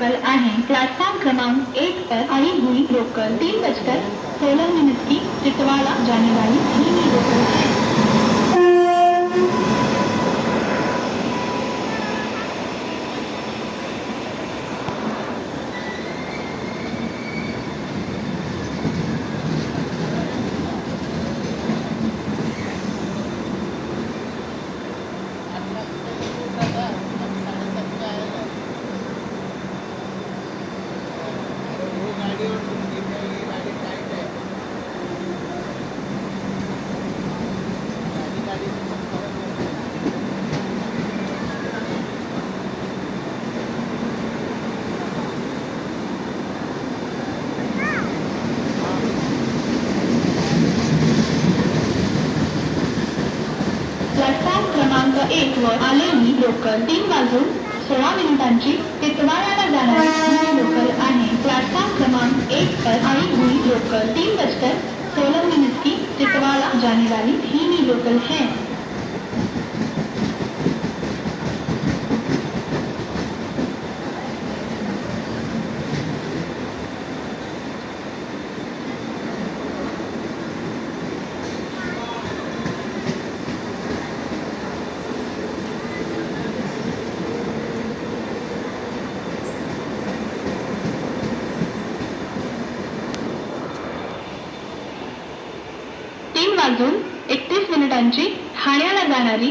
Local आहे। Platform क्रमांक 1 पर आई हुई लोकल 3:16 की टिटवाला जाने वाली धीमी लोकल है। प्लॅटफॉर्म क्रमांक 1 वर आलेली लोकल 3:16 टिटवाळ्याला जाणारी धीमी लोकल आहे। प्लॅटफॉर्म क्रमांक 1 पर आई हुई लोकल 3:16 की टिटवाला जाने वाली धीमी लोकल है। 3:31 ठाण्याला जाणारी